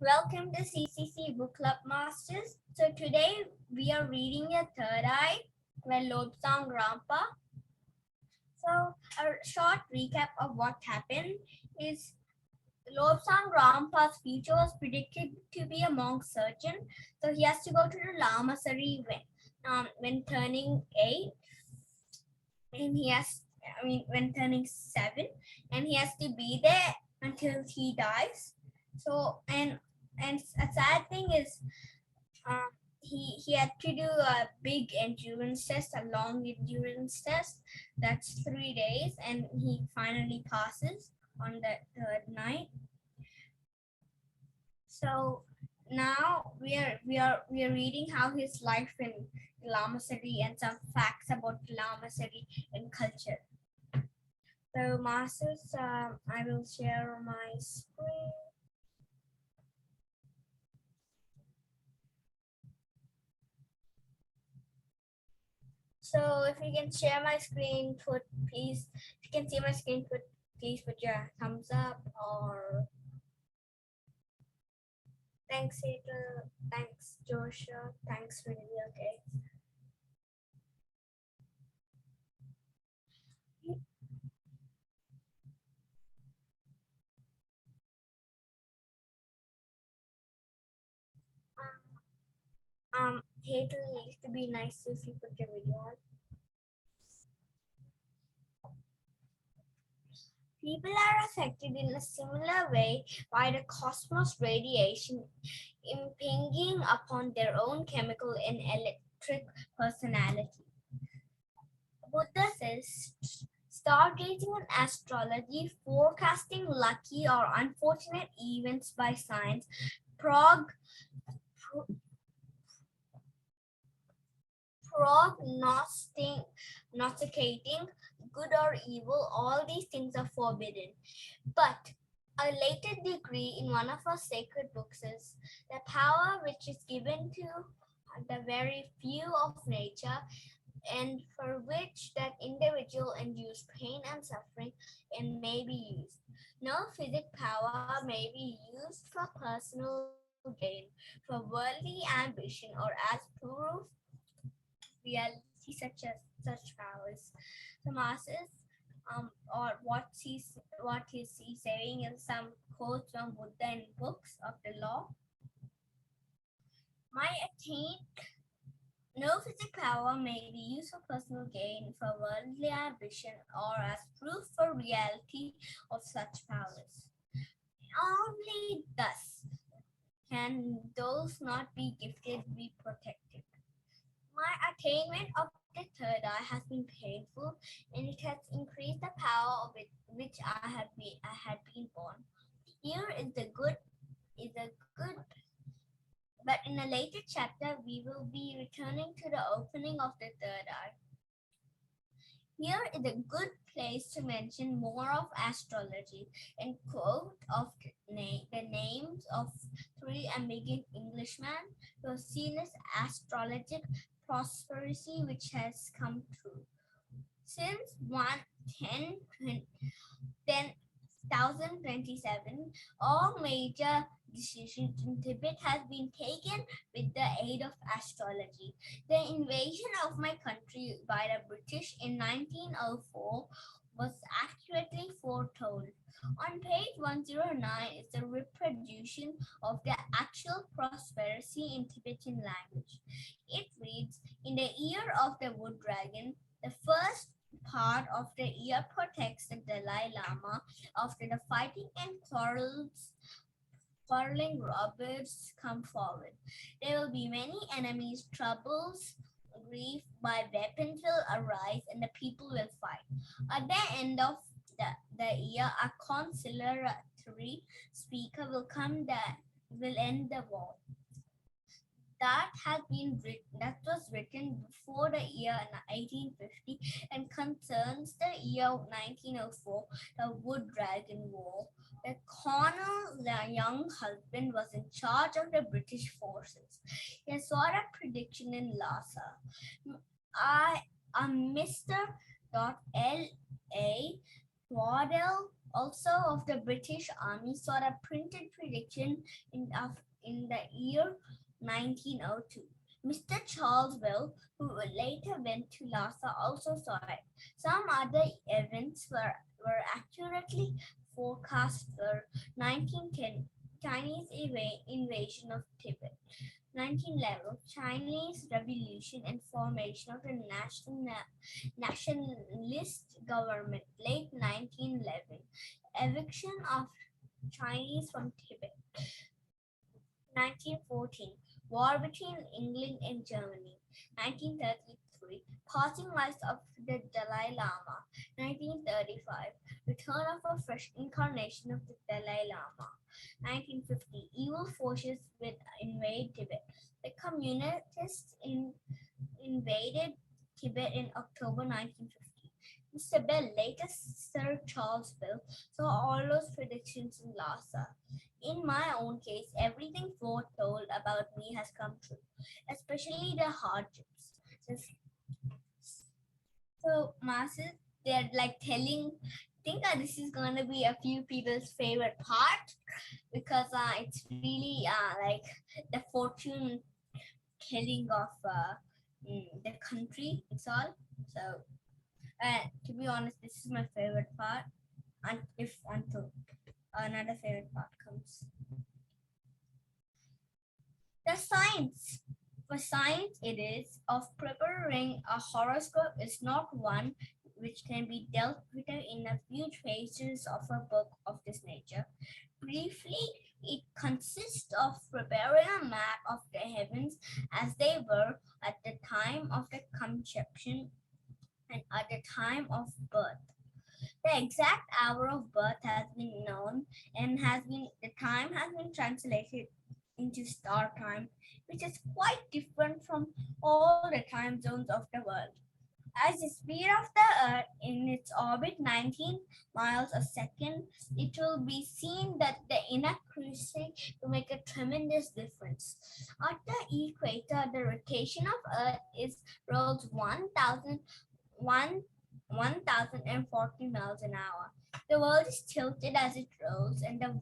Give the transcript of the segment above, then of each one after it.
Welcome to CCC Book Club Masters. So today we are reading a third eye by Lobsang Rampa. So a short recap of what happened is Lobsang Rampa's future was predicted to be a monk surgeon. So he has to go to the Lamasari when turning 8, and when turning 7, and he has to be there until he dies. So and a sad thing is he had to do a big endurance test, a long endurance test. That's 3 days, and he finally passes on the third night. So now we are reading how his life in Lama City and some facts about Lama City and culture. So masters, I will share my screen. So if you can share my screen, please. If you can see my screen, please put your thumbs up or thanks, Hater. Thanks, Joshua. Thanks, really. Okay. Hater used to be nice if you put your video on. People are affected in a similar way by the cosmos radiation impinging upon their own chemical and electric personality. Buddha says stargazing and astrology, forecasting lucky or unfortunate events by science, prognosticating good or evil, all these things are forbidden. But a later degree in one of our sacred books is the power which is given to the very few of nature, and for which that individual endures pain and suffering and may be used. No physic power may be used for personal gain, for worldly ambition, or as proof reality such powers. The masses, or what he's saying in some quotes from Buddha in books of the law. My attain No physical power may be used for personal gain, for worldly ambition, or as proof for reality of such powers. Only thus can those not be gifted be protected. My attainment of the third eye has been painful, and it has increased the power of it which I had been born. Here is the good but in a later chapter we will be returning to the opening of the third eye. Here is a good place to mention more of astrology and quote of the names of three ambiguous Englishmen who have seen this astrologic prosperity which has come true. Since 1027, all major decisions in Tibet have been taken with the aid of astrology. The invasion of my country by the British in 1904 was accurately foretold. On page 109 is a reproduction of the actual prosperity in Tibetan language. It reads, in the year of the wood dragon, the first part of the year protects the Dalai Lama after the fighting and quarreling robbers come forward. There will be many enemies, troubles, grief by weapons will arise, and the people will fight. At the end of the year, a conciliatory speaker will end the war. That was written before the year 1850 and concerns the year 1904, the Wood Dragon War. The colonel, the young husband, was in charge of the British forces. He saw a prediction in Lhasa. Mr. L.A. Waddell also of the British Army, saw a printed prediction in the year 1902. Mr. Charles Will, who later went to Lhasa, also saw it. Some other events were accurately forecast for 1910 Chinese invasion of Tibet. 1911 Chinese Revolution and formation of the nationalist government. Late 1911 eviction of Chinese from Tibet. 1914 War between England and Germany. 1933 Passing life of the Dalai Lama. 1935 Return of a fresh incarnation of the Dalai Lama. 1950 Evil forces will invade Tibet. The communists invaded Tibet in October 1950. Mr. Bell, later Sir Charles Bell, saw all those predictions in Lhasa. In my own case, everything foretold about me has come true, especially the hardships. So, masses, they're like telling, I think this is going to be a few people's favorite part because it's really like the fortune telling of the country. It's all. So, to be honest, this is my favorite part. And if until another favorite part comes. The science. For science, it is of preparing a horoscope is not one which can be dealt with in a few pages of a book of this nature. Briefly, it consists of preparing a map of the heavens as they were at the time of the conception and at the time of birth. The exact hour of birth has been known and the time has been translated into star time, which is quite different from all the time zones of the world. As the speed of the Earth in its orbit 19 miles a second, it will be seen that the inaccuracy will make a tremendous difference. At the equator, the rotation of Earth is rolls 1,040 miles an hour. The world is tilted as it rolls, and the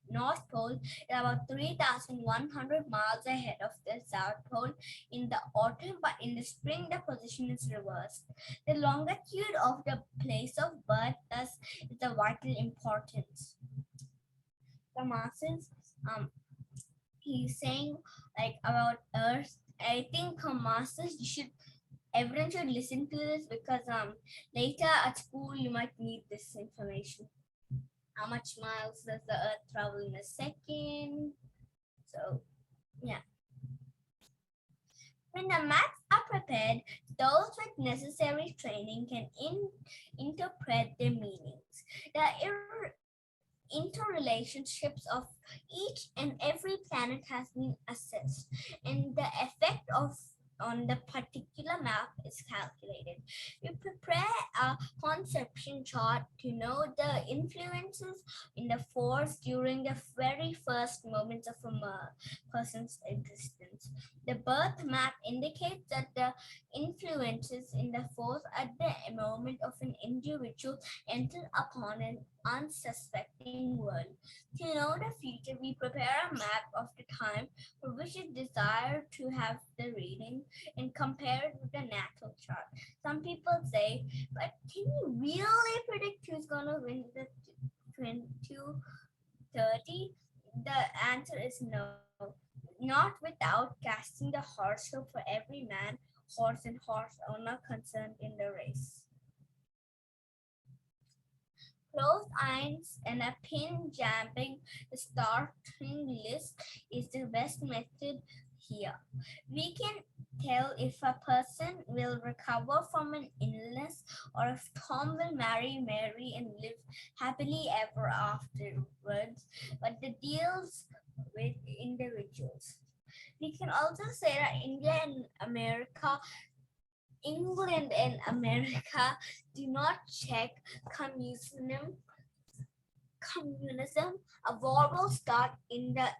North Pole is about 3,100 miles ahead of the South Pole in the autumn, but in the spring the position is reversed. The longitude of the place of birth thus is of vital importance. The masses, he's saying like about Earth. I think masses, everyone should listen to this because later at school you might need this information. How much miles does the Earth travel in a second? So, yeah. When the maps are prepared, those with necessary training can interpret their meanings. The interrelationships of each and every planet has been assessed, and the effect on the particular map is calculated. We prepare a conception chart to know the influences in the force during the very first moments of a person's existence. The birth map indicates that the influences in the force at the moment of an individual enter upon an unsuspecting world. To know the future, we prepare a map of the time for which it desired to have the reading and compare it with the natal chart. Some people say, but can you really predict who's going to win the 2230? The answer is no. Not without casting the horoscope for every man, horse, and horse owner concerned in the race. Closed eyes and a pin jamming the starting list is the best method here. We can tell if a person will recover from an illness or if Tom will marry Mary and live happily ever afterwards, but the deals with individuals. We can also say that England and America do not check communism. A war will start in the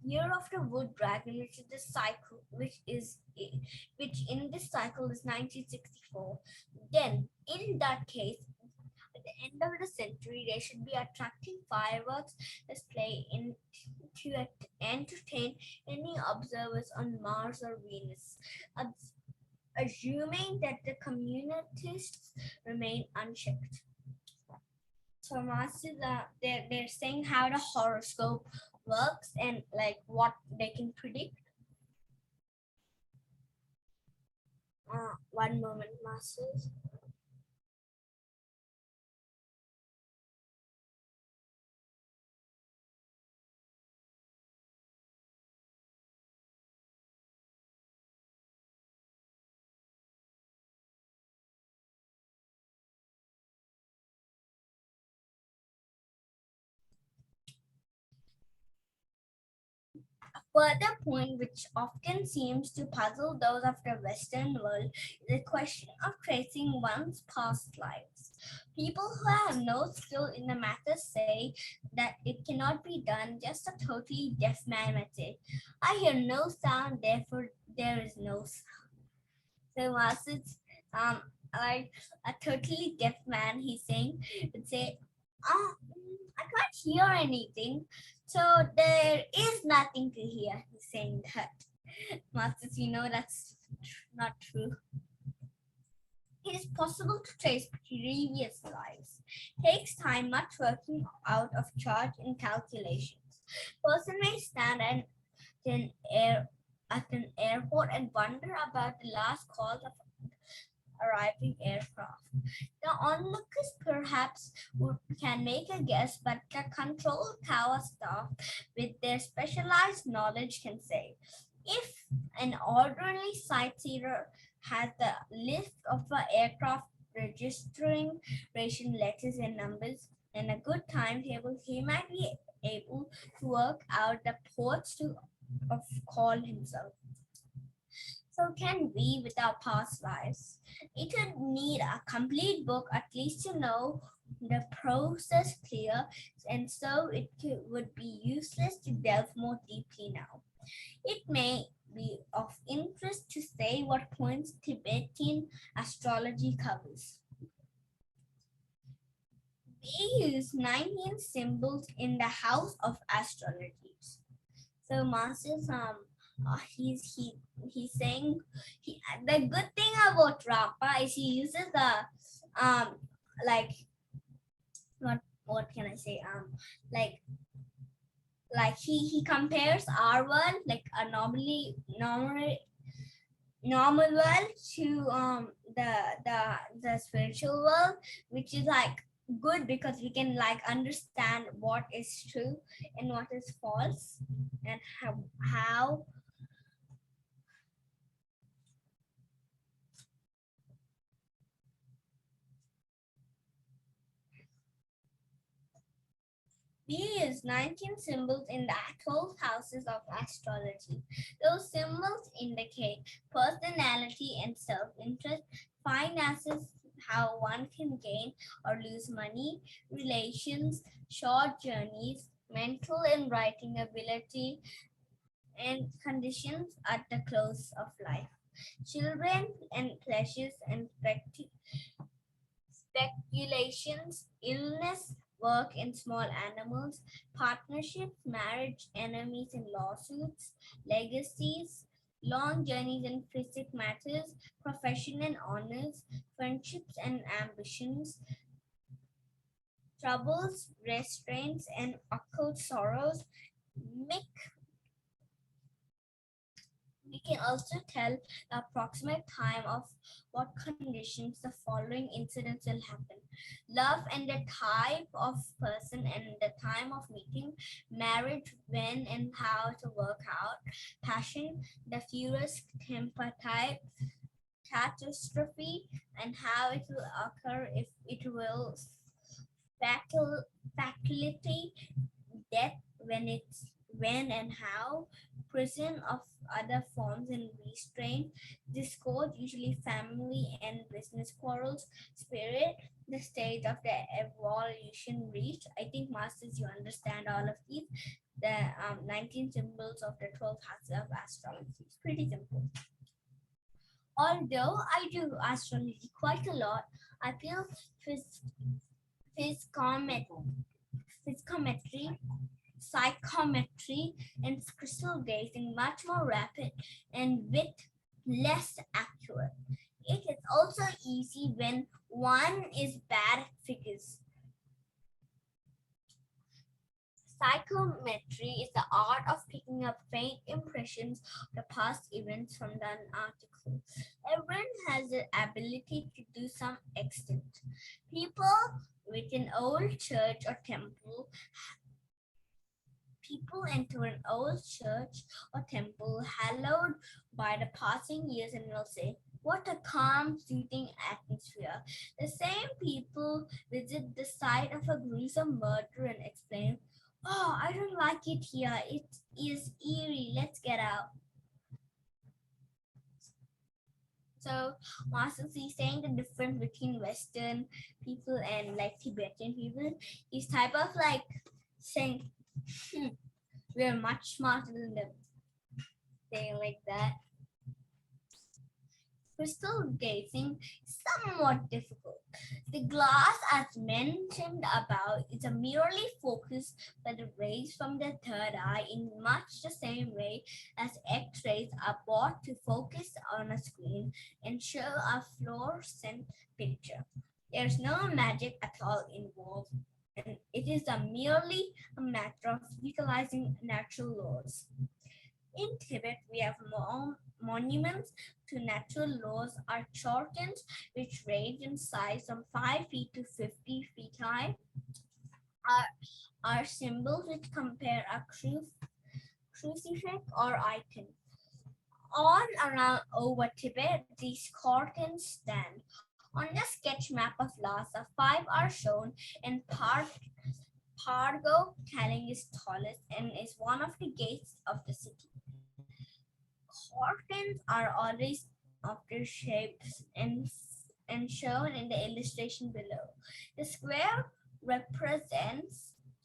year of the wood dragon, which is the cycle, which in this cycle is 1964. Then, in that case, the end of the century, there should be attractive fireworks display to entertain any observers on Mars or Venus, assuming that the communists remain unchecked. So Mars is they're saying how the horoscope works and like what they can predict. One moment, Masters. Further point which often seems to puzzle those of the Western world is the question of tracing one's past lives. People who have no skill in the matter say that it cannot be done. Just a totally deaf man might say, I hear no sound, therefore there is no sound. So once it's like a totally deaf man, he's saying, would say, I can't hear anything. So there is nothing to hear. He's saying that. Masters, that's not true. It is possible to trace previous lives. Takes time, much working out of charge and calculations. Person may stand an at an airport and wonder about the last call of arriving aircraft. The onlookers perhaps can make a guess, but the control tower staff, with their specialized knowledge, can say. If an ordinary sightseer has the list of an aircraft registering ration letters and numbers and a good timetable, he might be able to work out the ports of call himself. So can we with our past lives? It would need a complete book at least to know the process clear, and so would be useless to delve more deeply now. It may be of interest to say what points Tibetan astrology covers. We use 19 symbols in the house of astrology. So Masters, he's saying the good thing about Rampa is he uses the like what can I say like he compares our world like a normal world to the spiritual world, which is like good because we can like understand what is true and what is false and how we use 19 symbols in the 12 houses of astrology. Those symbols indicate personality and self-interest, finances, how one can gain or lose money, relations, short journeys, mental and writing ability, and conditions at the close of life. Children and pleasures and speculations, illness, work in small animals, partnerships, marriage, enemies and lawsuits, legacies, long journeys and physic matters, profession and honors, friendships and ambitions, troubles, restraints, and occult sorrows. We can also tell the approximate time of what conditions the following incidents will happen. Love and the type of person and the time of meeting, marriage, when and how to work out, passion, the furious temper type, catastrophe, and how it will occur if it will fatality, death when and how, prison of other forms and restraint, discord, usually family and business quarrels, spirit, the stage of the evolution reached. I think Masters, you understand all of these. The 19 symbols of the 12 houses of astrology. It's pretty simple. Although I do astrology quite a lot, I feel physicometry, psychometry, and crystal gazing much more rapid and with less accurate. It is also easy when one is bad at figures. Psychometry is the art of picking up faint impressions of the past events from an article. Everyone has the ability to do some extent. People with an old church or temple People enter an old church or temple hallowed by the passing years and will say, "What a calm, soothing atmosphere." The same people visit the site of a gruesome murder and exclaim, "Oh, I don't like it here. It is eerie. Let's get out." So, Master C saying the difference between Western people and like Tibetan people is type of like saying, we're much smarter than them. Saying like that. Crystal gazing is somewhat difficult. The glass, as mentioned above, is a merely focused by the rays from the third eye in much the same way as X-rays are bought to focus on a screen and show a fluorescent picture. There's no magic at all involved, and it is merely a matter of utilizing natural laws. In Tibet, we have monuments to natural laws are chortens, which range in size from 5 feet to 50 feet high, are symbols which compare a crucifix or icon. On around over Tibet, these chortens stand. On the sketch map of Lhasa, 5 are shown, and Pargo Kaling is tallest and is one of the gates of the city. Chortens are always of their shapes and shown in the illustration below. The square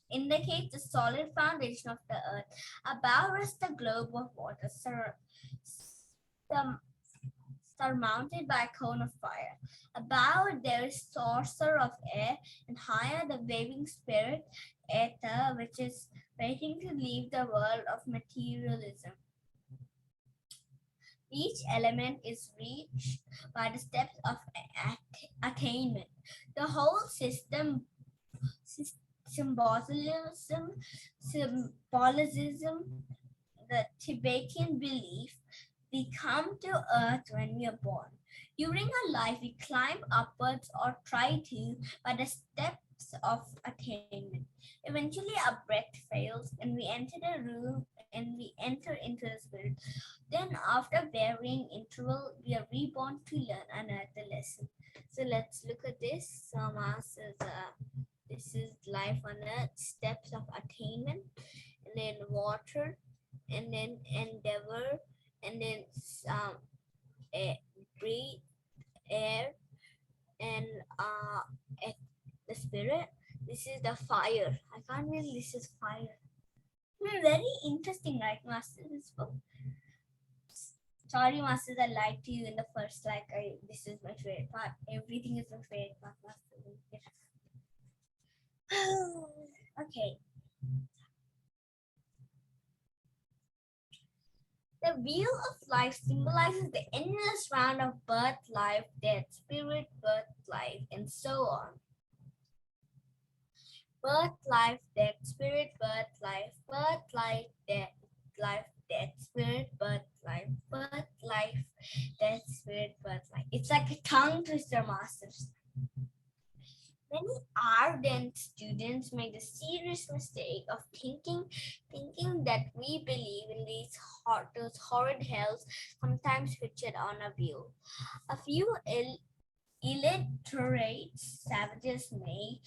indicates the solid foundation of the earth. Above rests the globe of water surmounted by a cone of fire. Above there is saucer of air, and higher the waving spirit, Ether, which is waiting to leave the world of materialism. Each element is reached by the steps of attainment. The whole symbolism, the Tibetan belief, we come to earth when we are born. During our life, we climb upwards or try to by the steps of attainment. Eventually, our breath fails and we enter the room and we enter into the spirit. Then, after varying interval, we are reborn to learn another lesson. So let's look at this. Says, this is life on earth, steps of attainment, and then water, and then endeavor, and then breathe, air, and the spirit. This is the fire. I can't believe this is fire. Very interesting, right, Master? This book. Sorry, Masters, I lied to you in the first. This is my favorite part. Everything is my favorite part, Master. Okay. The wheel of life symbolizes the endless round of birth, life, death, spirit, birth, life, and so on. Birth, life, death, spirit, birth, life, death, spirit, birth, life, death, spirit, birth, life. It's like a tongue twister, Masters. Many ardent students make the serious mistake of thinking that we believe in those horrid hells sometimes pictured on a view. A few illiterate savages may,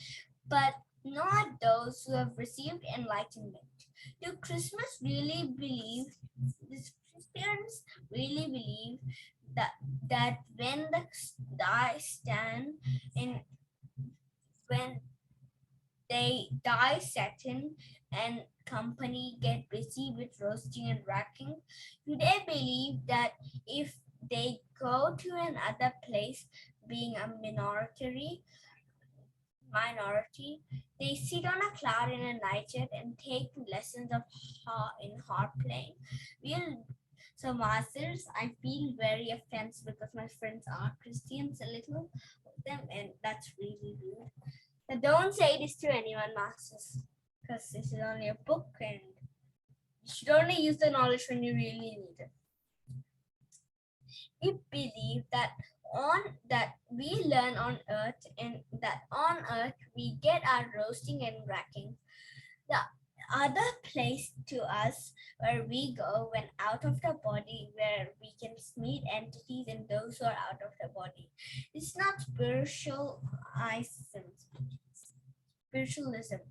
but not those who have received enlightenment. Do Christians really believe that when the die stand in when they die Saturn and company get busy with roasting and racking? Do they believe that if they go to another place, being a minority, minority. They sit on a cloud in a night jet and take lessons of in harp playing. So masters, I feel very offensive because my friends are Christians, a little of them, and that's really rude. So don't say this to anyone, masters, because this is only a book and you should only use the knowledge when you really need it. We believe that we learn on earth and that on earth we get our roasting and racking. The other place to us where we go when out of the body, where we can meet entities and those who are out of the body. It's not spiritualism.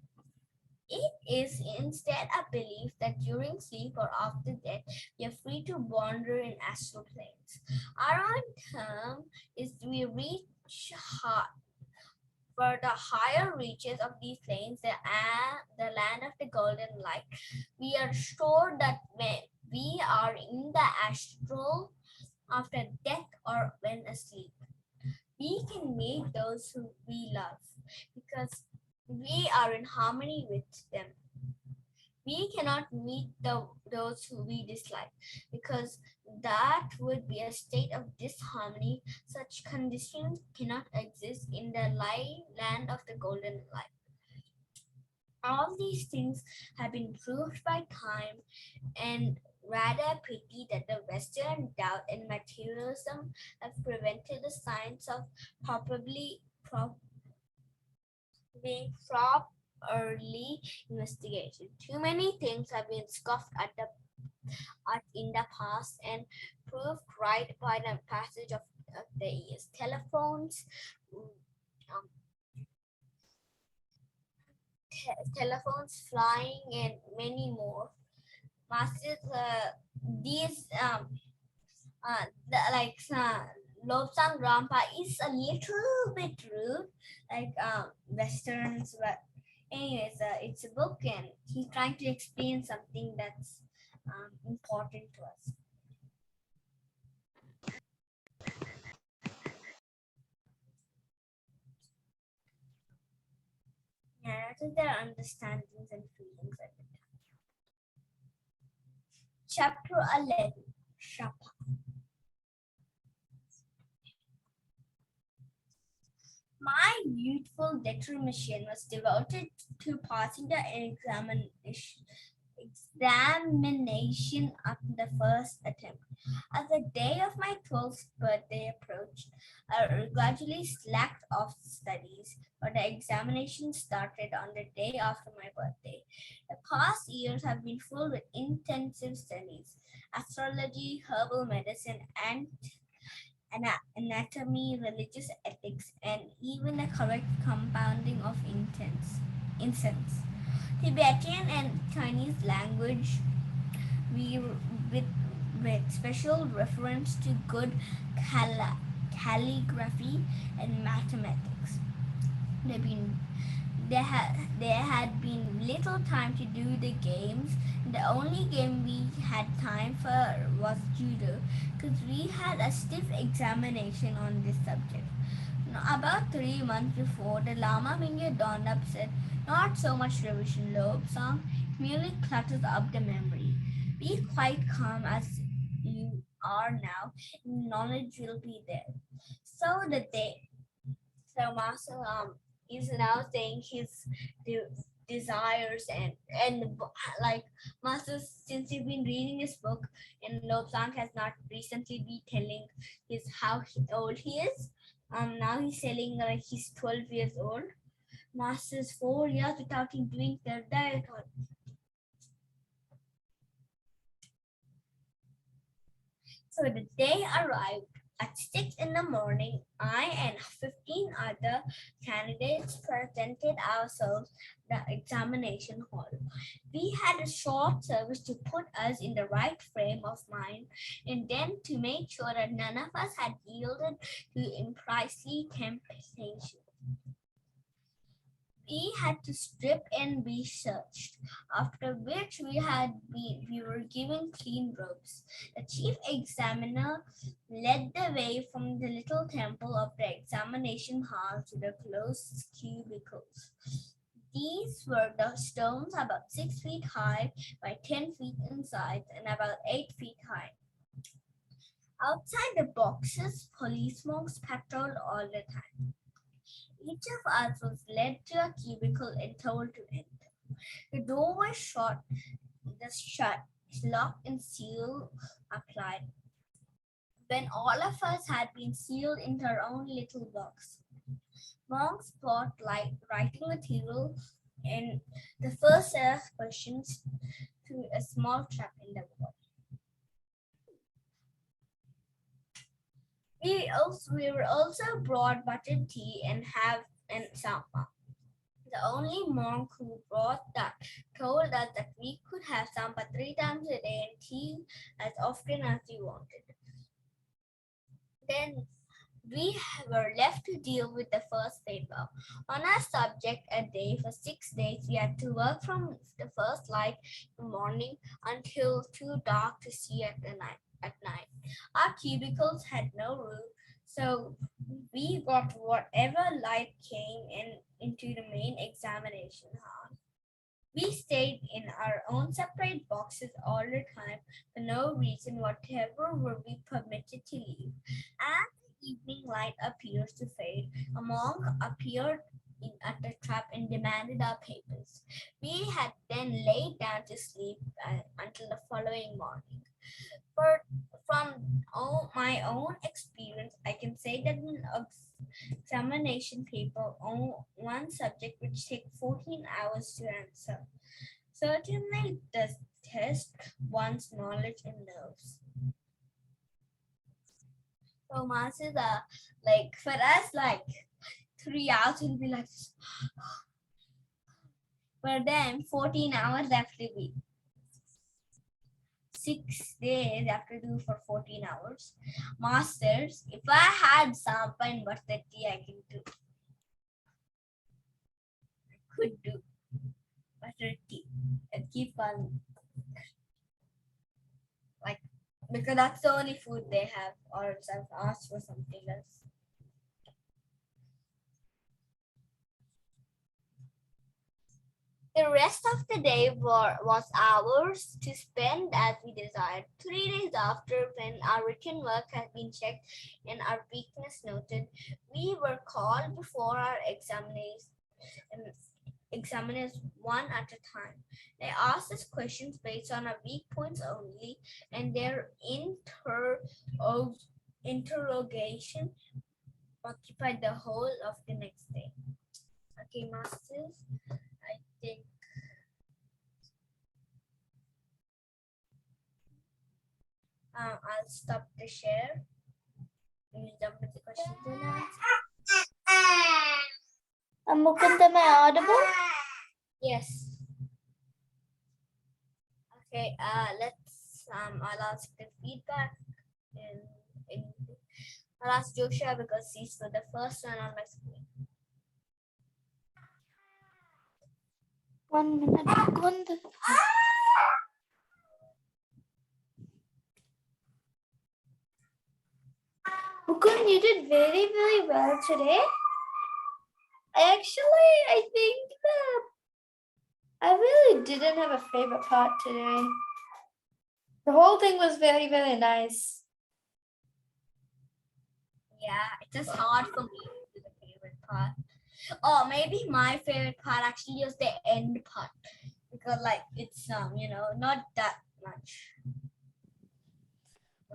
It is instead a belief that during sleep or after death, we are free to wander in astral planes. Our own term is we reach for the higher reaches of these planes, the land of the golden light. We are sure that when we are in the astral after death or when asleep, we can meet those who we love because we are in harmony with them. We cannot meet those who we dislike because that would be a state of disharmony. Such conditions cannot exist in the land of the golden light. All these things have been proved by time, and rather pity that the Western doubt and materialism have prevented the science of being early investigation. Too many things have been scoffed at in the past and proved right by the passage of the years. Telephones, flying, and many more. Masters, these Lobsang Rampa is a little bit rude, like westerns, but anyways, it's a book and he's trying to explain something that's important to us. Yeah, that is their understandings and feelings at the time. Chapter 11, Shapa. My youthful determination was devoted to passing the examination at the first attempt. As the day of my 12th birthday approached, I gradually slacked off studies, but the examination started on the day after my birthday. The past years have been full with intensive studies, astrology, herbal medicine, and anatomy, religious ethics, and even the correct compounding of incense. Tibetan and Chinese language, with special reference to good calligraphy and mathematics. There had been little time to do the games. The only game we had time for was judo because we had a stiff examination on this subject. Now, about 3 months before, the Lama Mingya dawned up said, "Not so much revision, Lobsang, merely clutters up the memory. Be quite calm as you are now, knowledge will be there." So Master is now saying his desires and like Master, since you've been reading this book and Lobsang has not recently been telling his how old he is. Now he's telling like he's 12 years old. Master's 4 years without him doing third diet. So the day arrived. At 6 in the morning, I and 15 other candidates presented ourselves at the examination hall. We had a short service to put us in the right frame of mind and then to make sure that none of us had yielded to impricely temptation. he had to strip and be searched, after which we were given clean robes. The chief examiner led the way from the little temple of the examination hall to the closed cubicles. These were the stones about 6 feet high by 10 feet in size and about 8 feet high. Outside the boxes, police monks patrolled all the time. Each of us was led to a cubicle and told to enter. The door was shut, locked and seal applied. When all of us had been sealed into our own little box, monks brought writing material and the first set of questions to a small trap in the wall. We were also brought buttered tea and sampa. The only monk who brought that told us that we could have sampa 3 times a day and tea as often as we wanted. Then we were left to deal with the first paper. On our subject a day for 6 days, we had to work from the first light in the morning until too dark to see at night. Our cubicles had no roof, so we got whatever light came into the main examination hall. We stayed in our own separate boxes all the time for no reason whatever were we permitted to leave. As the evening light appears to fade, a monk appeared at the trap and demanded our papers. We had then laid down to sleep until the following morning. From my own experience, I can say that an examination paper on one subject which takes 14 hours to answer certainly does test one's knowledge and nerves. So masses are like for us, like 3 hours will be like this. For them, 14 hours have to be 6 days after do for 14 hours. Masters, if I had sampa and butter tea, I could do butter tea and keep on like because that's the only food they have, or else I've asked for something else. The rest of the day was ours to spend as we desired. 3 days after, when our written work had been checked and our weakness noted, we were called before our examiners one at a time. They asked us questions based on our weak points only, and their interrogation occupied the whole of the next day. Okay, masters, I think I'll stop the share. Can you jump into the questions and answers? Mukunda, am I audible? Yes. Okay, let's I'll ask the feedback in I'll ask Joshua because he's for the first one on my screen. 1 minute, Mukunda. Mukund, you did very, very well today. I think that I really didn't have a favorite part today. The whole thing was very, very nice. Yeah, it's just hard for me to do the favorite part. Oh, maybe my favorite part actually was the end part because like it's not that much.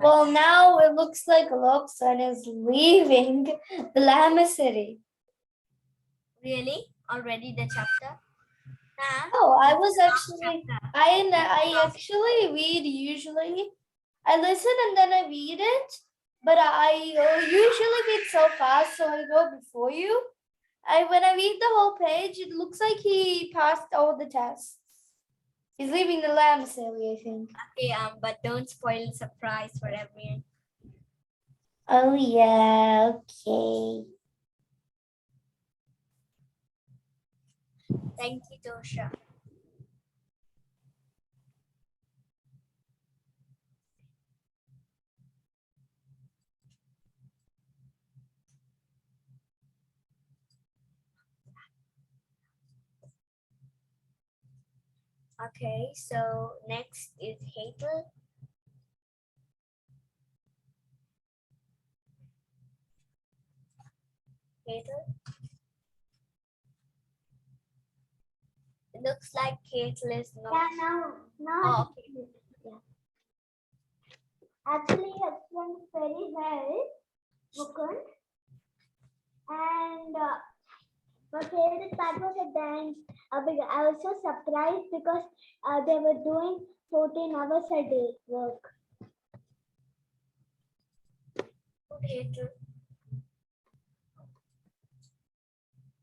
Well, now it looks like Lobsang is leaving the Lama City. Really? Already the chapter? Nah, Oh, I actually read usually. I listen and then I read it, but I usually read so fast, so I go before you. When I read the whole page, it looks like he passed all the tests. He's leaving the Lama City, I think. Okay, but don't spoil the surprise for everyone. Oh yeah, okay. Thank you, Tosha. Okay, so next is Hazel. Hazel. It looks like Hazel is not. Yeah, now. Oh, okay. Yeah. Actually, it went very well, Mukund. And my favorite part was at the end. I was so surprised because they were doing 14 hours a day work. Good, Hazel.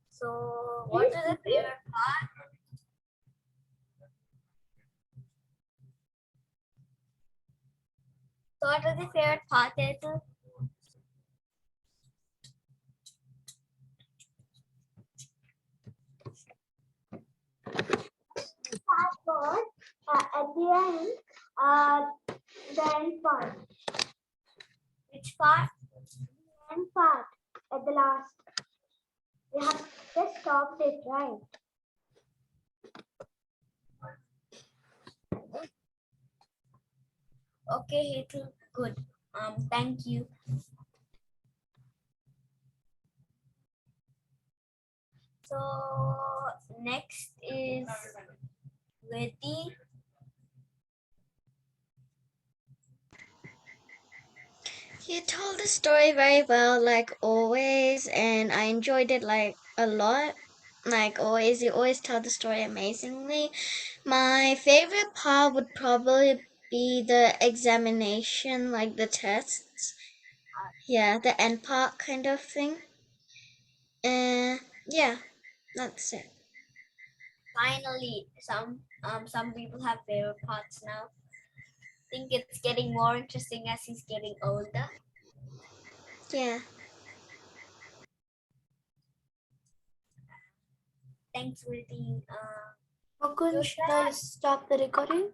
So, what is the favorite part? So, what is the favorite part, Hazel? Part was at the end part. Which part? The end part at the last. We have just stopped it, right? Okay, Hazel. Good. Thank you. So next is Vedi. You told the story very well, like always, and I enjoyed it like a lot. Like always, you always tell the story amazingly. My favorite part would probably be the examination, like the tests. Yeah, the end part kind of thing. Yeah, that's it. Finally, some people have favorite parts now. I think it's getting more interesting as he's getting older. Yeah. Thanks, Vedi. Mukund, should I stop the recording?